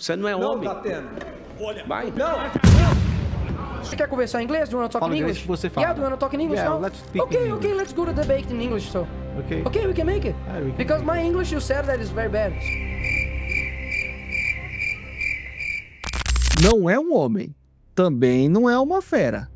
Você não é Não homem. tá tendo. Vai. Você quer conversar em inglês? Do you want to talk Fala in inglês English? que você fala. Yeah, do you want to talk in English Yeah, now? let's speak okay, in okay, English. let's go to debate in English, so. Okay. Okay, we can make it. Yeah, we can Because make my English, you said that is very bad. Não é um homem, também não é uma fera.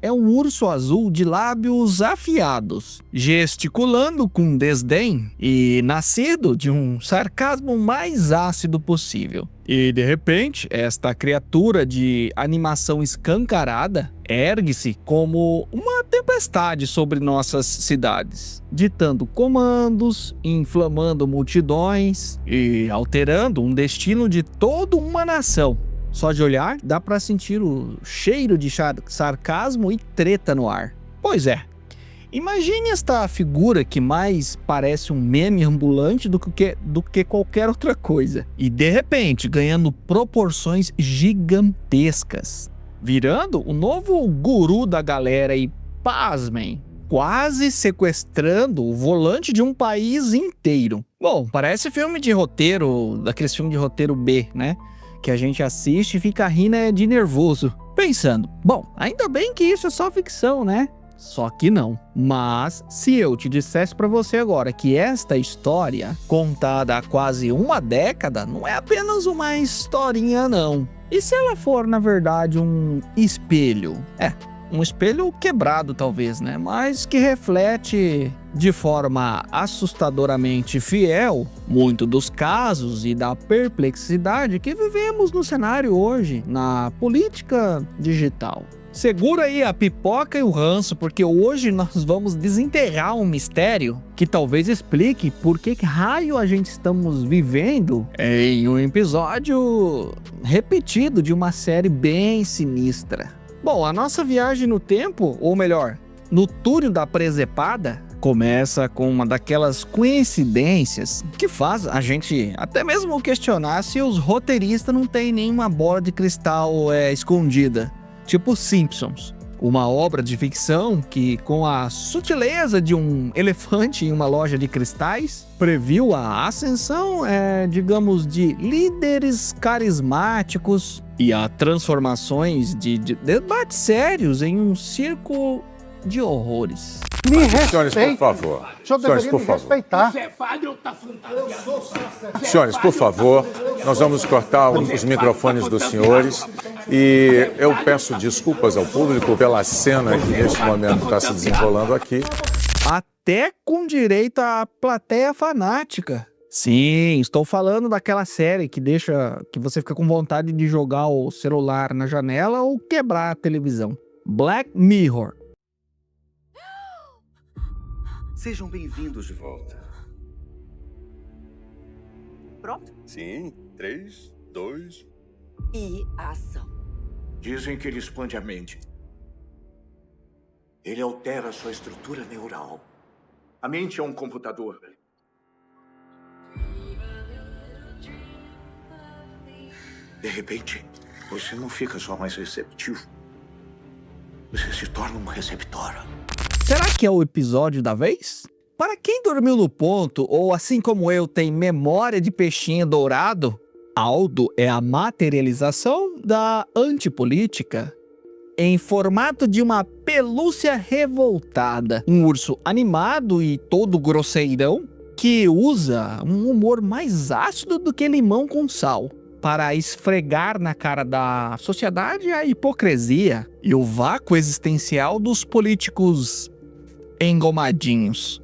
É um urso azul de lábios afiados, gesticulando com desdém e nascido de um sarcasmo mais ácido possível. E de repente, esta criatura de animação escancarada ergue-se como uma tempestade sobre nossas cidades, ditando comandos, inflamando multidões e alterando um destino de toda uma nação. Só de olhar, dá pra sentir o cheiro de sarcasmo e treta no ar. Pois é, imagine esta figura que mais parece um meme ambulante do que qualquer outra coisa. E de repente, ganhando proporções gigantescas. Virando o novo guru da galera e, pasmem, quase sequestrando o volante de um país inteiro. Bom, parece filme de roteiro, daqueles filmes de roteiro B, né? Que a gente assiste e fica rindo de nervoso, pensando, bom, ainda bem que isso é só ficção, né? Só que não. Mas se eu te dissesse pra você agora que esta história, contada há quase uma década, não é apenas uma historinha não. E se ela for, na verdade, um espelho? Um espelho quebrado talvez, né? Mas que reflete de forma assustadoramente fiel muito dos casos e da perplexidade que vivemos no cenário hoje, na política digital. Segura aí a pipoca e o ranço, porque hoje nós vamos desenterrar um mistério que talvez explique por que raio a gente estamos vivendo em um episódio repetido de uma série bem sinistra. Bom, a nossa viagem no tempo, ou melhor, no túnel da presepada, começa com uma daquelas coincidências que faz a gente até mesmo questionar se os roteiristas não têm nenhuma bola de cristal escondida, tipo Simpsons. Uma obra de ficção que, com a sutileza de um elefante em uma loja de cristais, previu a ascensão, digamos, de líderes carismáticos e a transformações de debates sérios em um circo de horrores. Me respeite. Senhores, por favor. O senhor deveria me respeitar. Você é padre ou tá fantasiado? Senhores, por favor, nós vamos cortar os microfones dos senhores e eu peço desculpas ao público pela cena que neste momento está se desenrolando aqui. Até com direito à plateia fanática. Sim, estou falando daquela série que deixa que você fica com vontade de jogar o celular na janela ou quebrar a televisão. Black Mirror. Sejam bem-vindos de volta. Pronto? Sim, 3, 2... E ação. Dizem que ele expande a mente. Ele altera sua estrutura neural. A mente é um computador. De repente, você não fica só mais receptivo. Você se torna um receptor. Será que é o episódio da vez? Para quem dormiu no ponto, ou assim como eu tem memória de peixinho dourado, Aldo é a materialização da antipolítica em formato de uma pelúcia revoltada. Um urso animado e todo grosseirão que usa um humor mais ácido do que limão com sal para esfregar na cara da sociedade a hipocrisia e o vácuo existencial dos políticos engomadinhos.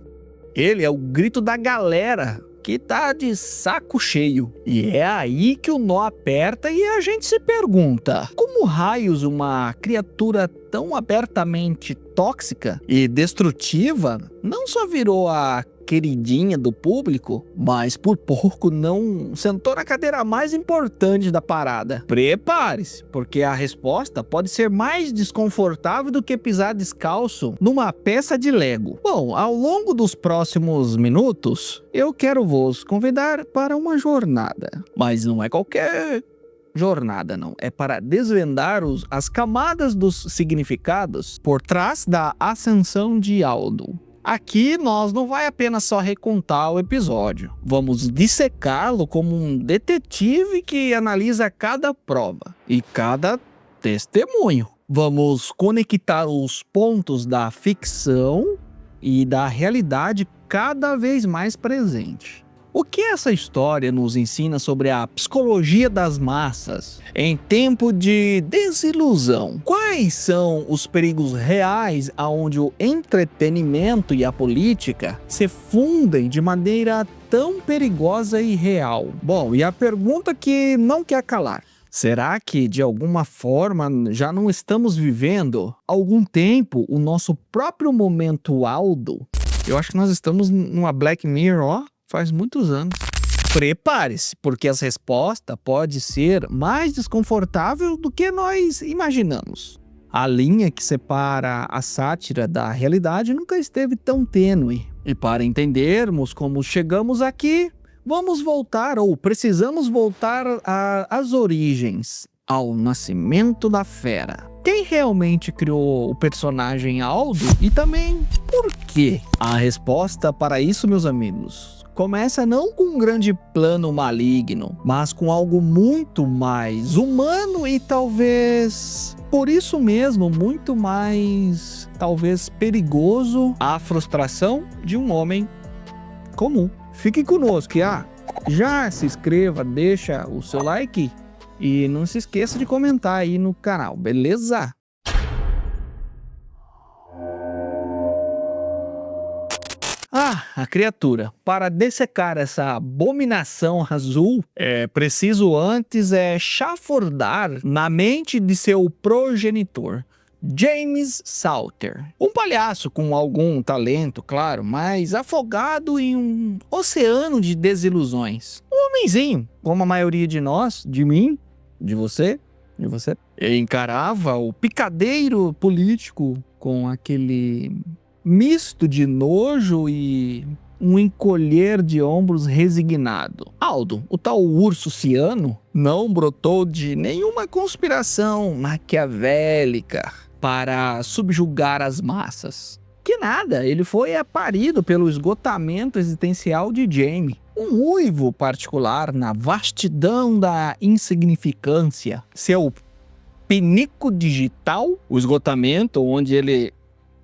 Ele é o grito da galera que tá de saco cheio. E é aí que o nó aperta e a gente se pergunta: como raios uma criatura tão abertamente tóxica e destrutiva não só virou a queridinha do público, mas por pouco não sentou na cadeira mais importante da parada? Prepare-se, porque a resposta pode ser mais desconfortável do que pisar descalço numa peça de Lego. Bom, ao longo dos próximos minutos, eu quero vos convidar para uma jornada. Mas não é qualquer jornada, não. É para desvendar as camadas dos significados por trás da ascensão de Aldo. Aqui nós não vai apenas só recontar o episódio, vamos dissecá-lo como um detetive que analisa cada prova e cada testemunho. Vamos conectar os pontos da ficção e da realidade cada vez mais presente. O que essa história nos ensina sobre a psicologia das massas em tempo de desilusão? Quais são os perigos reais aonde o entretenimento e a política se fundem de maneira tão perigosa e real? Bom, e a pergunta que não quer calar: será que de alguma forma já não estamos vivendo há algum tempo o nosso próprio momento Aldo? Eu acho que nós estamos numa Black Mirror, ó, faz muitos anos. Prepare-se, porque a resposta pode ser mais desconfortável do que nós imaginamos. A linha que separa a sátira da realidade nunca esteve tão tênue. E para entendermos como chegamos aqui, vamos voltar, ou precisamos voltar às origens, ao nascimento da fera. Quem realmente criou o personagem Aldo e também por quê? A resposta para isso, meus amigos, começa não com um grande plano maligno, mas com algo muito mais humano e talvez, por isso mesmo, muito mais, talvez, perigoso: a frustração de um homem comum. Fique conosco, já se inscreva, deixa o seu like e não se esqueça de comentar aí no canal, beleza? A criatura. Para dessecar essa abominação azul, é preciso antes chafurdar na mente de seu progenitor, James Salter. Um palhaço com algum talento, claro, mas afogado em um oceano de desilusões. Um homenzinho, como a maioria de nós, de mim, de você. Encarava o picadeiro político com aquele misto de nojo e um encolher de ombros resignado. Aldo, o tal urso ciano, não brotou de nenhuma conspiração maquiavélica para subjugar as massas. Que nada, ele foi parido pelo esgotamento existencial de Jamie. Um uivo particular na vastidão da insignificância. Seu pinico digital, o esgotamento onde ele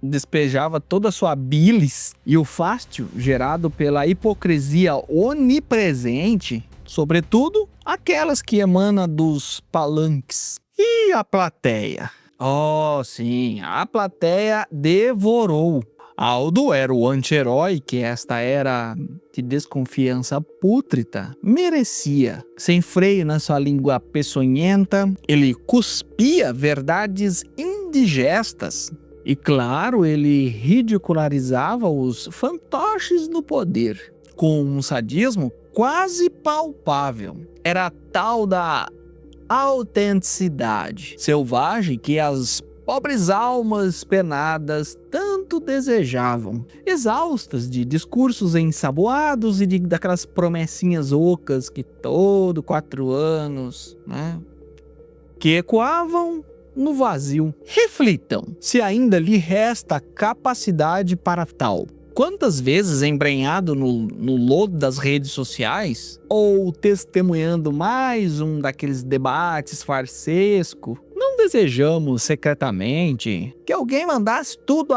despejava toda a sua bilis e o fástio gerado pela hipocrisia onipresente, sobretudo aquelas que emanam dos palanques. E a plateia? Oh, sim, a plateia devorou. Aldo era o anti-herói que esta era de desconfiança pútrida merecia. Sem freio na sua língua peçonhenta, ele cuspia verdades indigestas. E claro, ele ridicularizava os fantoches no poder, com um sadismo quase palpável. Era a tal da autenticidade selvagem que as pobres almas penadas tanto desejavam, exaustas de discursos ensaboados e daquelas promessinhas ocas que todo 4 anos, que ecoavam no vazio. Reflitam se ainda lhe resta capacidade para tal. Quantas vezes, embrenhado no lodo das redes sociais, ou testemunhando mais um daqueles debates farsesco, não desejamos secretamente que alguém mandasse tudo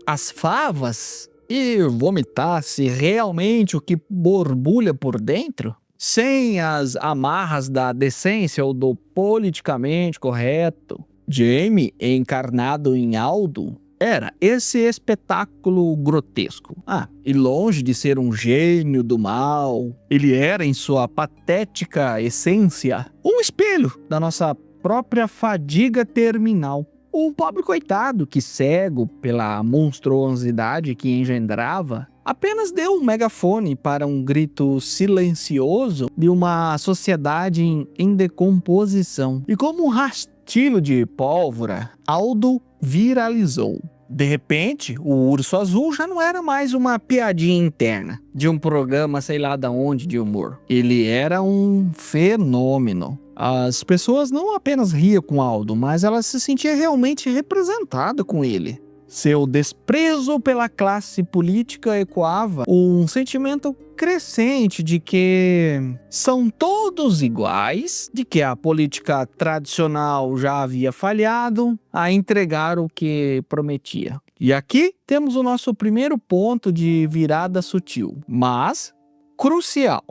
às favas e vomitasse realmente o que borbulha por dentro? Sem as amarras da decência ou do politicamente correto. Jamie, encarnado em Aldo, era esse espetáculo grotesco. E longe de ser um gênio do mal, ele era, em sua patética essência, um espelho da nossa própria fadiga terminal. Um pobre coitado que, cego pela monstruosidade que engendrava, apenas deu um megafone para um grito silencioso de uma sociedade em decomposição. E como um rastilho de pólvora, Aldo viralizou. De repente, o Urso Azul já não era mais uma piadinha interna de um programa sei lá da onde de humor. Ele era um fenômeno. As pessoas não apenas riam com Aldo, mas elas se sentiam realmente representadas com ele. Seu desprezo pela classe política ecoava um sentimento crescente de que são todos iguais, de que a política tradicional já havia falhado a entregar o que prometia. E aqui temos o nosso primeiro ponto de virada sutil, mas crucial.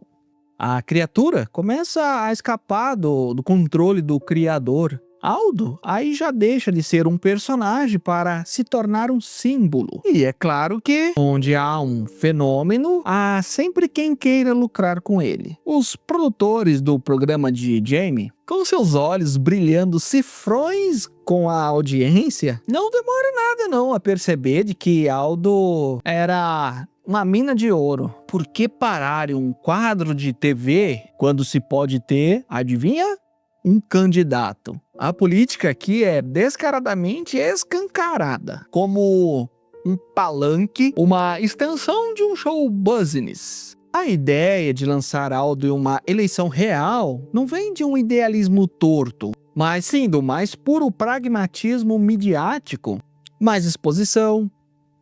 A criatura começa a escapar do controle do criador. Aldo aí já deixa de ser um personagem para se tornar um símbolo. E é claro que, onde há um fenômeno, há sempre quem queira lucrar com ele. Os produtores do programa de Jamie, com seus olhos brilhando cifrões com a audiência, não demora nada não a perceber de que Aldo era uma mina de ouro. Por que parar um quadro de TV quando se pode ter, adivinha? Um candidato. A política aqui é descaradamente escancarada, como um palanque, uma extensão de um show business. A ideia de lançar Aldo em uma eleição real não vem de um idealismo torto, mas sim do mais puro pragmatismo midiático. Mais exposição,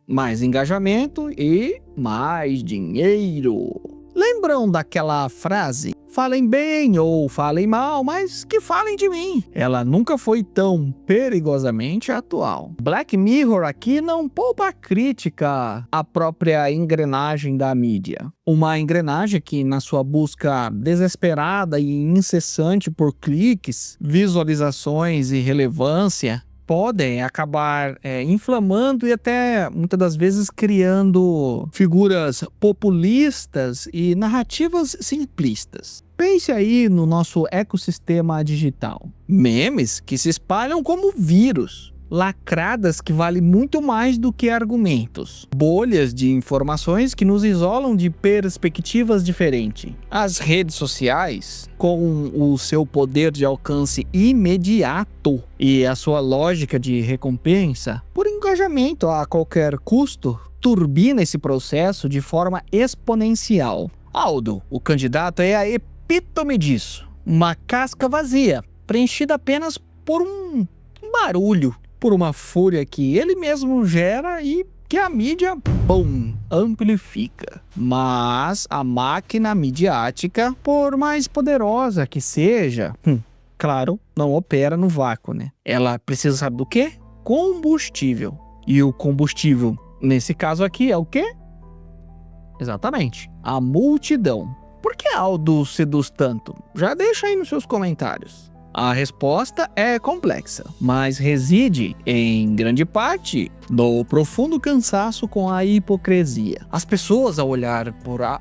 mais engajamento e mais dinheiro. Lembram daquela frase? Falem bem ou falem mal, mas que falem de mim. Ela nunca foi tão perigosamente atual. Black Mirror aqui não poupa a crítica à própria engrenagem da mídia. Uma engrenagem que, na sua busca desesperada e incessante por cliques, visualizações e relevância, podem acabar inflamando e até muitas das vezes criando figuras populistas e narrativas simplistas. Pense aí no nosso ecossistema digital. Memes que se espalham como vírus. Lacradas que valem muito mais do que argumentos. Bolhas de informações que nos isolam de perspectivas diferentes. As redes sociais, com o seu poder de alcance imediato e a sua lógica de recompensa, por engajamento a qualquer custo, turbina esse processo de forma exponencial. Aldo, o candidato, é a epítome disso. Uma casca vazia, preenchida apenas por um barulho, por uma fúria que ele mesmo gera e que a mídia, bum, amplifica. Mas a máquina midiática, por mais poderosa que seja, claro, não opera no vácuo, né? Ela precisa, sabe do quê? Combustível. E o combustível, nesse caso aqui, é o quê? Exatamente, a multidão. Por que Aldo seduz tanto? Já deixa aí nos seus comentários. A resposta é complexa, mas reside, em grande parte, no profundo cansaço com a hipocrisia. As pessoas, ao olhar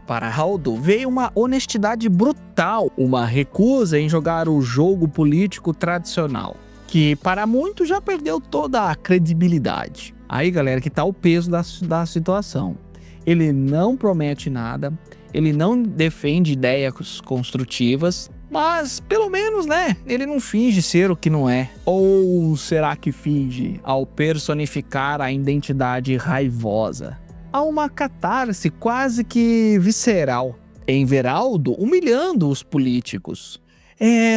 para Aldo, veem uma honestidade brutal, uma recusa em jogar o jogo político tradicional, que para muitos já perdeu toda a credibilidade. Aí, galera, que tá o peso da situação. Ele não promete nada, ele não defende ideias construtivas, mas, pelo menos, né, ele não finge ser o que não é. Ou será que finge ao personificar a identidade raivosa? Há uma catarse quase que visceral em ver Aldo humilhando os políticos. É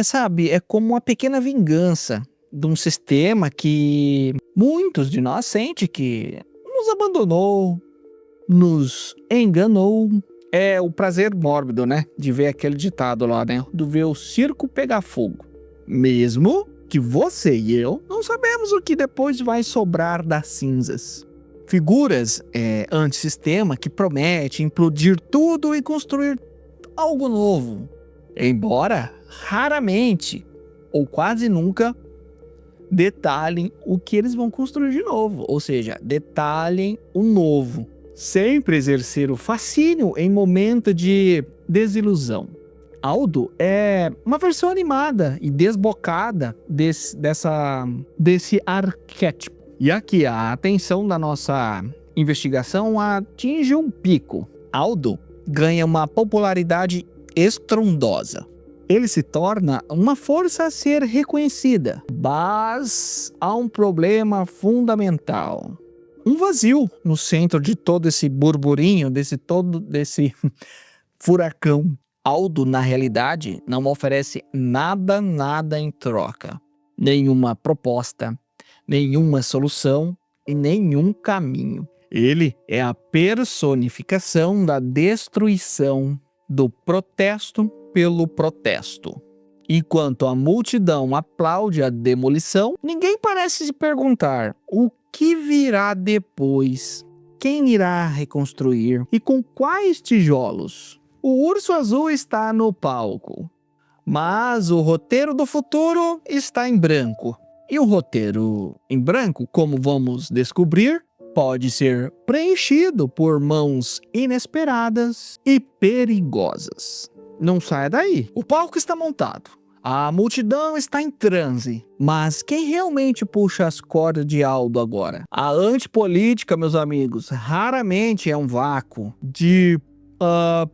como uma pequena vingança de um sistema que muitos de nós sentem que nos abandonou, nos enganou. É o prazer mórbido, né? De ver aquele ditado lá, né? De ver o circo pegar fogo. Mesmo que você e eu não sabemos o que depois vai sobrar das cinzas. Figuras antissistema que prometem implodir tudo e construir algo novo. Embora raramente ou quase nunca detalhem o que eles vão construir de novo. Ou seja, detalhem o novo. Sempre exercer o fascínio em momento de desilusão. Aldo é uma versão animada e desbocada desse arquétipo. E aqui a atenção da nossa investigação atinge um pico. Aldo ganha uma popularidade estrondosa. Ele se torna uma força a ser reconhecida. Mas há um problema fundamental. Um vazio no centro de todo esse burburinho, desse furacão. Aldo, na realidade, não oferece nada em troca. Nenhuma proposta, nenhuma solução e nenhum caminho. Ele é a personificação da destruição, do protesto pelo protesto. Enquanto a multidão aplaude a demolição, ninguém parece se perguntar o que virá depois, quem irá reconstruir e com quais tijolos. O Urso Azul está no palco, mas o roteiro do futuro está em branco. E o roteiro em branco, como vamos descobrir, pode ser preenchido por mãos inesperadas e perigosas. Não saia daí. O palco está montado. A multidão está em transe. Mas quem realmente puxa as cordas de Aldo agora? A antipolítica, meus amigos, raramente é um vácuo de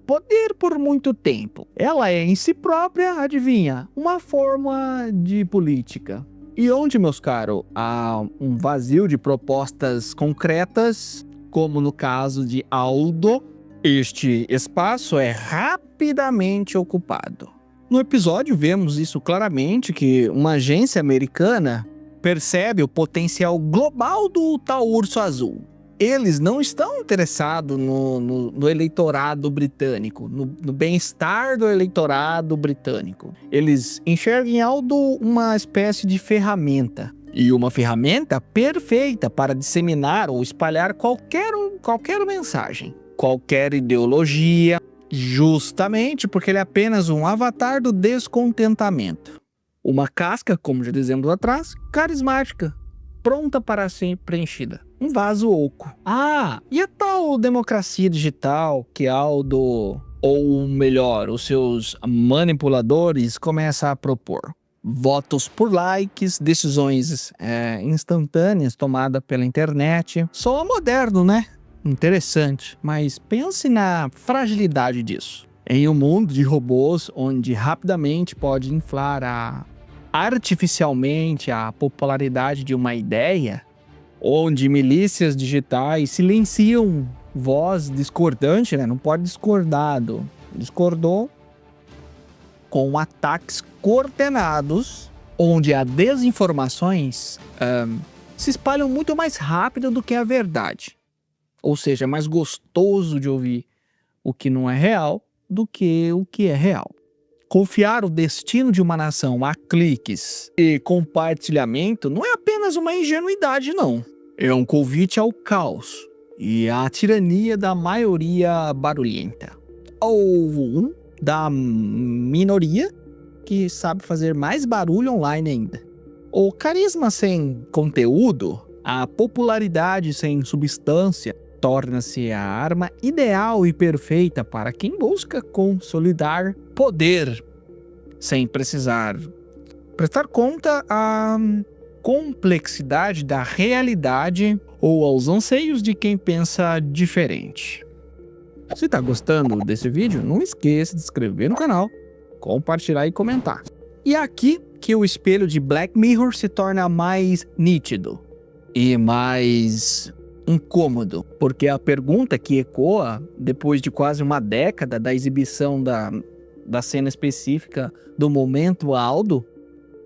poder por muito tempo. Ela é em si própria, adivinha, uma forma de política. E onde, meus caros, há um vazio de propostas concretas, como no caso de Aldo, este espaço é rapidamente ocupado. No episódio vemos isso claramente, que uma agência americana percebe o potencial global do tal Urso Azul. Eles não estão interessados no eleitorado britânico, no bem-estar do eleitorado britânico. Eles enxergam em Aldo uma espécie de ferramenta. E uma ferramenta perfeita para disseminar ou espalhar qualquer mensagem, qualquer ideologia, justamente porque ele é apenas um avatar do descontentamento. Uma casca, como já dizemos lá atrás, carismática, pronta para ser preenchida. Um vaso oco. Ah, e a tal democracia digital que Aldo, ou melhor, os seus manipuladores começam a propor? Votos por likes, decisões instantâneas tomadas pela internet. Soa moderno, né? Interessante, mas pense na fragilidade disso. Em um mundo de robôs onde rapidamente pode inflar artificialmente a popularidade de uma ideia, onde milícias digitais silenciam voz discordante, né? Não pode discordado. Discordou com ataques coordenados, onde as desinformações se espalham muito mais rápido do que a verdade. Ou seja, é mais gostoso de ouvir o que não é real do que o que é real. Confiar o destino de uma nação a cliques e compartilhamento não é apenas uma ingenuidade, não. É um convite ao caos e à tirania da maioria barulhenta. Ou da minoria que sabe fazer mais barulho online ainda. O carisma sem conteúdo, a popularidade sem substância, torna-se a arma ideal e perfeita para quem busca consolidar poder, sem precisar prestar conta à complexidade da realidade ou aos anseios de quem pensa diferente. Se está gostando desse vídeo, não esqueça de se inscrever no canal, compartilhar e comentar. E é aqui que o espelho de Black Mirror se torna mais nítido e mais incômodo, porque a pergunta que ecoa depois de quase uma década da exibição da cena específica do momento Aldo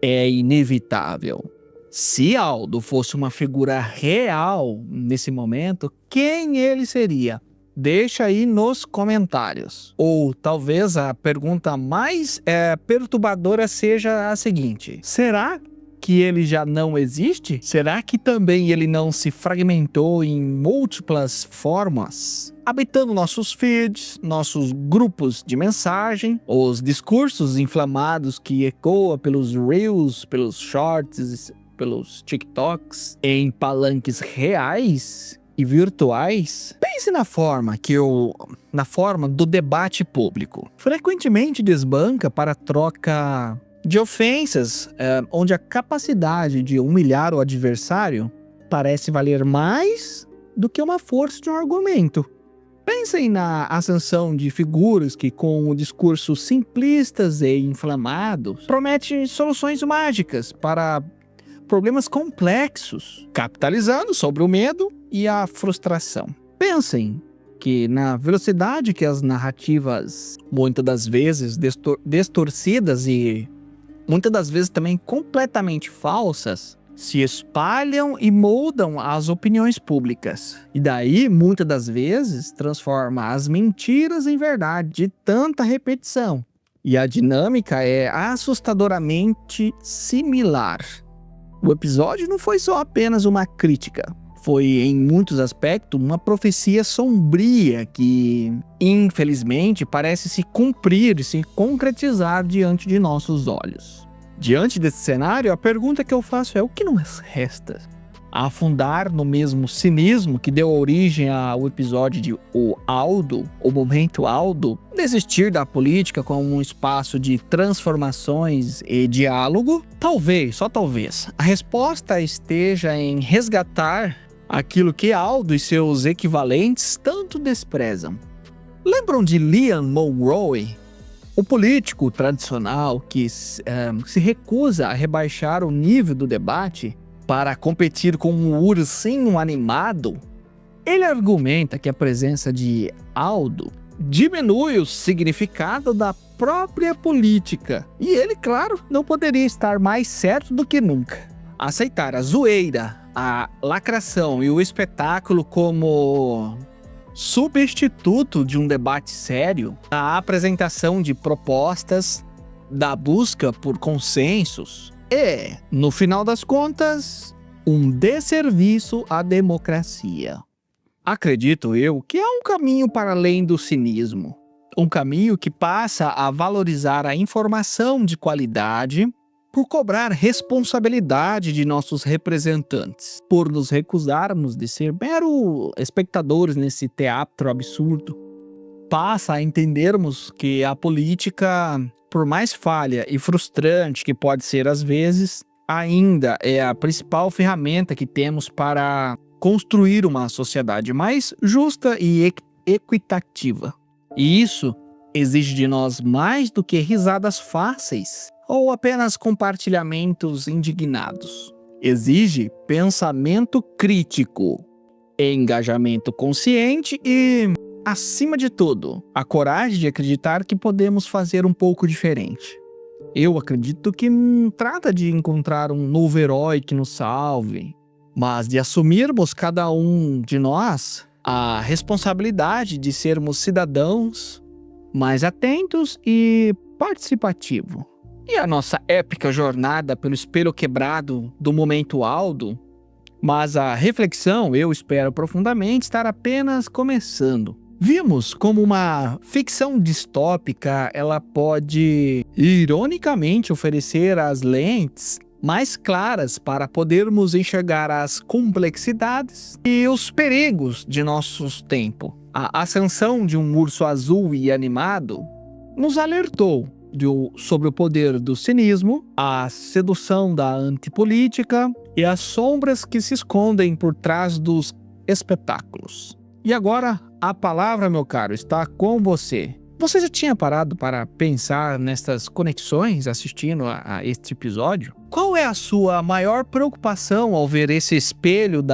é inevitável. Se Aldo fosse uma figura real nesse momento, quem ele seria? Deixa aí nos comentários. Ou talvez a pergunta mais perturbadora seja a seguinte: será que ele já não existe? Será que também ele não se fragmentou em múltiplas formas? Habitando nossos feeds, nossos grupos de mensagem, os discursos inflamados que ecoam pelos Reels, pelos Shorts, pelos TikToks, em palanques reais e virtuais? Pense na forma do debate público. Frequentemente desbanca para troca de ofensas, onde a capacidade de humilhar o adversário parece valer mais do que uma força de um argumento. Pensem na ascensão de figuras que, com discursos simplistas e inflamados, prometem soluções mágicas para problemas complexos, capitalizando sobre o medo e a frustração. Pensem que na velocidade que as narrativas, muitas das vezes distorcidas e muitas das vezes também completamente falsas, se espalham e moldam as opiniões públicas. E daí, muitas das vezes, transforma as mentiras em verdade de tanta repetição. E a dinâmica é assustadoramente similar. O episódio não foi só apenas uma crítica. Foi, em muitos aspectos, uma profecia sombria que, infelizmente, parece se cumprir e se concretizar diante de nossos olhos. Diante desse cenário, a pergunta que eu faço é: o que nos resta? Afundar no mesmo cinismo que deu origem ao episódio de O Aldo, o Momento Aldo? Desistir da política como um espaço de transformações e diálogo? Talvez, só talvez, a resposta esteja em resgatar aquilo que Aldo e seus equivalentes tanto desprezam. Lembram de Liam Mulroney? O político tradicional que se recusa a rebaixar o nível do debate para competir com um ursinho animado, ele argumenta que a presença de Aldo diminui o significado da própria política. E ele, claro, não poderia estar mais certo do que nunca. Aceitar a zoeira, a lacração e o espetáculo como substituto de um debate sério, a apresentação de propostas, da busca por consensos, é, no final das contas, um desserviço à democracia. Acredito eu que há um caminho para além do cinismo. Um caminho que passa a valorizar a informação de qualidade por cobrar responsabilidade de nossos representantes, por nos recusarmos de ser mero espectadores nesse teatro absurdo. Passa a entendermos que a política, por mais falha e frustrante que pode ser às vezes, ainda é a principal ferramenta que temos para construir uma sociedade mais justa e equitativa. E isso exige de nós mais do que risadas fáceis ou apenas compartilhamentos indignados. Exige pensamento crítico, engajamento consciente e, acima de tudo, a coragem de acreditar que podemos fazer um pouco diferente. Eu acredito que não trata de encontrar um novo herói que nos salve, mas de assumirmos cada um de nós a responsabilidade de sermos cidadãos mais atentos e participativos. E a nossa épica jornada pelo espelho quebrado do Momento Aldo, mas a reflexão, eu espero profundamente, estar apenas começando. Vimos como uma ficção distópica, ela pode, ironicamente, oferecer as lentes mais claras para podermos enxergar as complexidades e os perigos de nosso tempo. A ascensão de um urso azul e animado nos alertou sobre o poder do cinismo, a sedução da antipolítica e as sombras que se escondem por trás dos espetáculos. E agora, a palavra, meu caro, está com você. Você já tinha parado para pensar nessas conexões assistindo a este episódio? Qual é a sua maior preocupação ao ver esse espelho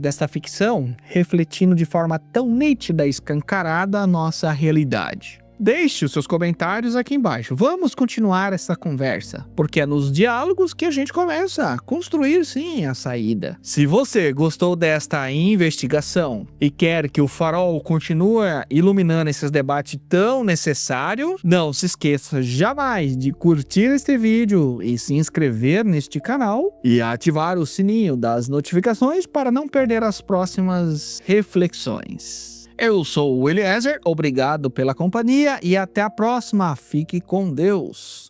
desta ficção refletindo de forma tão nítida e escancarada a nossa realidade? Deixe os seus comentários aqui embaixo. Vamos continuar essa conversa, porque é nos diálogos que a gente começa a construir, sim, a saída. Se você gostou desta investigação e quer que o Farol continue iluminando esses debates tão necessários, não se esqueça jamais de curtir este vídeo e se inscrever neste canal e ativar o sininho das notificações para não perder as próximas reflexões. Eu sou o Eliezer, obrigado pela companhia e até a próxima. Fique com Deus.